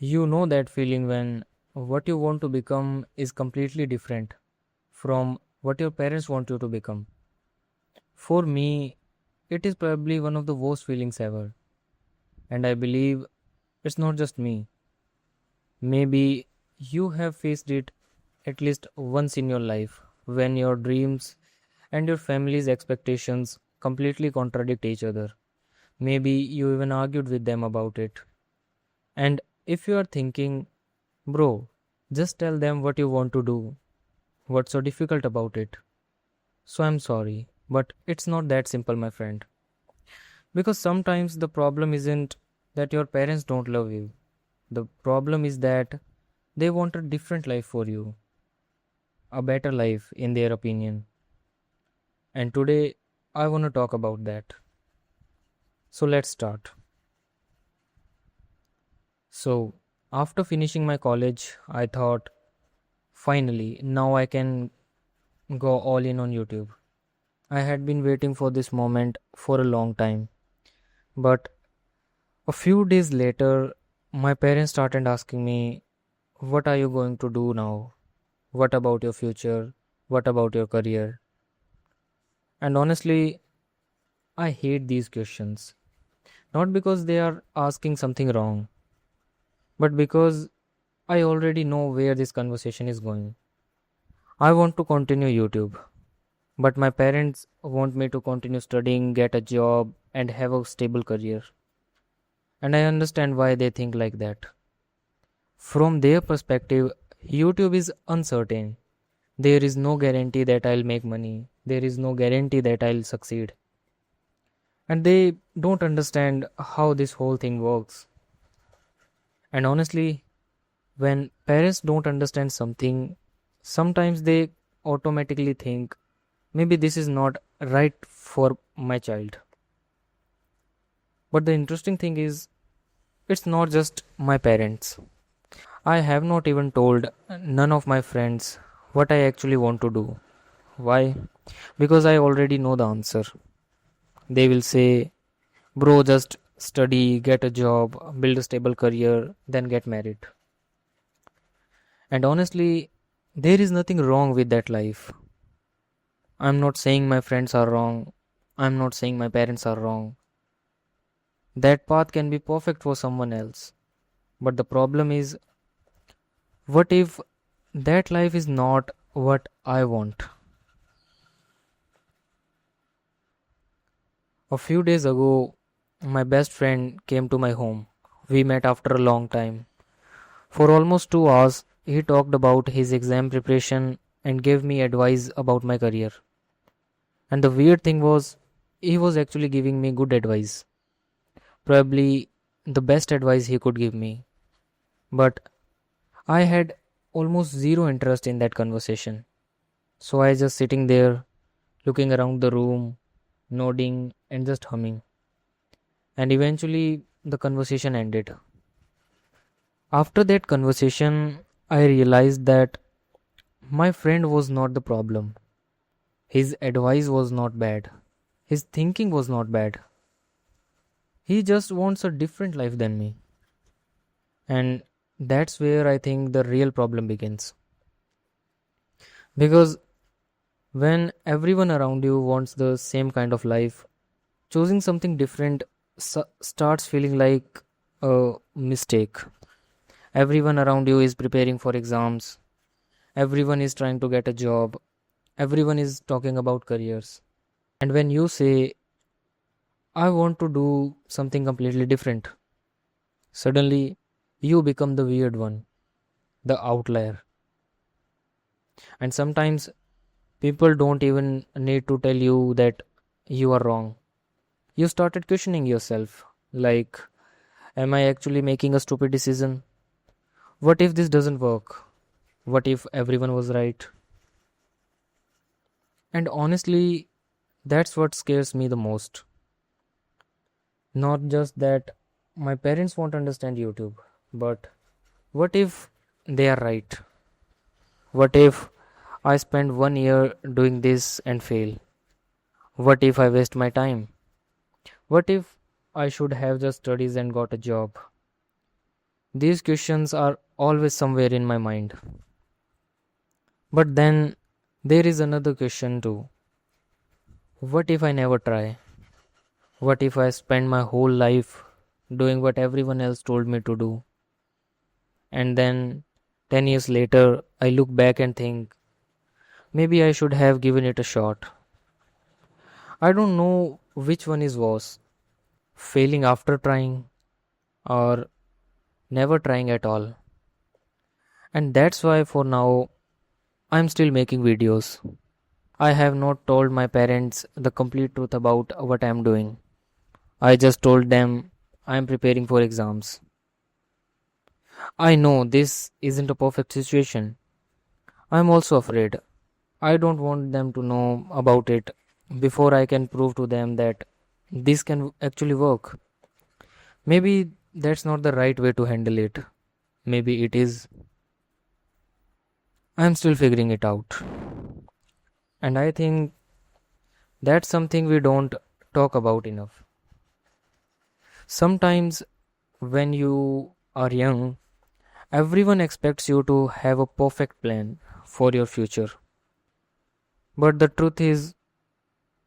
You know that feeling when what you want to become is completely different from what your parents want you to become. For me, it is probably one of the worst feelings ever. And I believe it's not just me. Maybe you have faced it at least once in your life when your dreams and your family's expectations completely contradict each other. Maybe you even argued with them about it. And if you are thinking, bro, just tell them what you want to do, what's so difficult about it? So I'm sorry, but it's not that simple, my friend. Because sometimes the problem isn't that your parents don't love you. The problem is that they want a different life for you, a better life in their opinion. And today I want to talk about that. So let's start. So, after finishing my college, I thought finally now I can go all in on YouTube. I had been waiting for this moment for a long time. But a few days later, my parents started asking me, what are you going to do now? What about your future? What about your career? And honestly, I hate these questions. Not because they are asking something wrong, but because I already know where this conversation is going. I want to continue YouTube, but my parents want me to continue studying, get a job, and have a stable career. And I understand why they think like that. From their perspective, YouTube is uncertain. There is no guarantee that I'll make money. There is no guarantee that I'll succeed. And they don't understand how this whole thing works. And honestly, when parents don't understand something, sometimes they automatically think maybe this is not right for my child. But the interesting thing is, it's not just my parents. I have not even told none of my friends what I actually want to do. Why? Because I already know the answer. They will say, bro, just study, get a job, build a stable career, then get married. And honestly, there is nothing wrong with that life. I'm not saying my friends are wrong. I'm not saying my parents are wrong. That path can be perfect for someone else. But the problem is, what if that life is not what I want? A few days ago, my best friend came to my home. We met after a long time. For almost 2 hours, he talked about his exam preparation and gave me advice about my career. And the weird thing was, he was actually giving me good advice. Probably the best advice he could give me. But I had almost zero interest in that conversation. So I just sitting there, looking around the room, nodding and just humming. And eventually the conversation ended. After that conversation, I realized that my friend was not the problem. His advice was not bad. His thinking was not bad. He just wants a different life than me. And that's where I think the real problem begins. Because when everyone around you wants the same kind of life, choosing something different starts feeling like a mistake. Everyone around you is preparing for exams. Everyone is trying to get a job. Everyone is talking about careers. And when you say, I want to do something completely different, suddenly you become the weird one, the outlier. And sometimes people don't even need to tell you that you are wrong. You started questioning yourself like, am I actually making a stupid decision? What if this doesn't work? What if everyone was right? And honestly, that's what scares me the most. Not just that my parents won't understand YouTube, but what if they are right? What if I spend 1 year doing this and fail? What if I waste my time? What if I should have just studies and got a job? These questions are always somewhere in my mind. But then there is another question too. What if I never try? What if I spend my whole life doing what everyone else told me to do? And then 10 years later, I look back and think, maybe I should have given it a shot. I don't know which one is worse, failing after trying or never trying at all. And that's why for now, I'm still making videos. I have not told my parents the complete truth about what I'm doing. I just told them I'm preparing for exams. I know this isn't a perfect situation. I'm also afraid. I don't want them to know about it before I can prove to them that this can actually work. Maybe that's not the right way to handle it. Maybe it is. I'm still figuring it out. And I think that's something we don't talk about enough. Sometimes when you are young, everyone expects you to have a perfect plan for your future. But the truth is,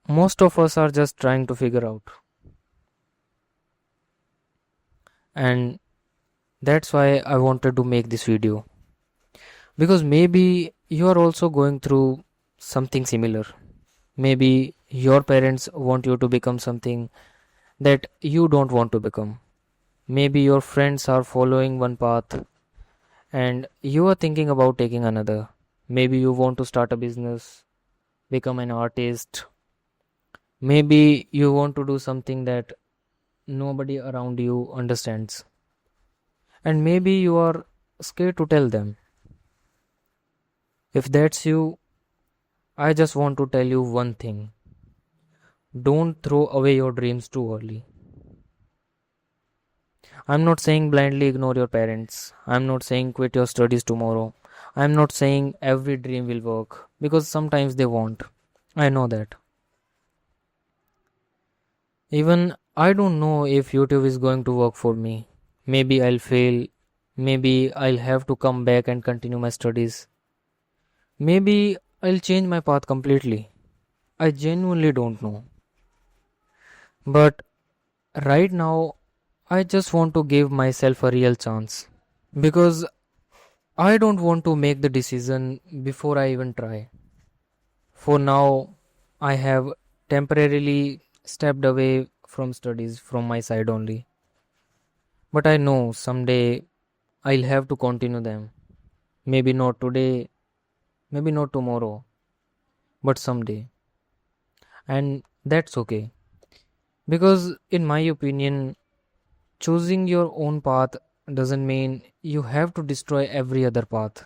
most of us are just trying to figure out. And that's why I wanted to make this video. Because maybe you are also going through something similar. Maybe your parents want you to become something that you don't want to become. Maybe your friends are following one path and you are thinking about taking another. Maybe you want to start a business, become an artist. Maybe you want to do something that nobody around you understands. And maybe you are scared to tell them. If that's you, I just want to tell you one thing. Don't throw away your dreams too early. I'm not saying blindly ignore your parents. I'm not saying quit your studies tomorrow. I'm not saying every dream will work because sometimes they won't. I know that. Even I don't know if YouTube is going to work for me. Maybe I'll fail. Maybe I'll have to come back and continue my studies. Maybe I'll change my path completely. I genuinely don't know. But right now, I just want to give myself a real chance. Because I don't want to make the decision before I even try. For now, I have temporarily stepped away from studies from my side only. But I know someday I'll have to continue them. Maybe not today, maybe not tomorrow, but someday. And that's okay. Because, in my opinion, choosing your own path doesn't mean you have to destroy every other path.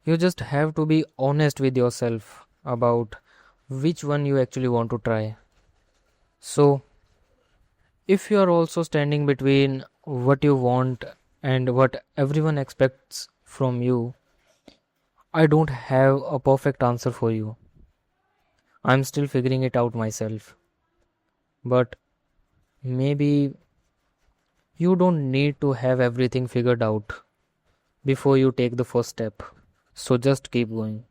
You just have to be honest with yourself about which one you actually want to try. So, if you are also standing between what you want and what everyone expects from you, I don't have a perfect answer for you. I'm still figuring it out myself. But maybe you don't need to have everything figured out before you take the first step. So just keep going.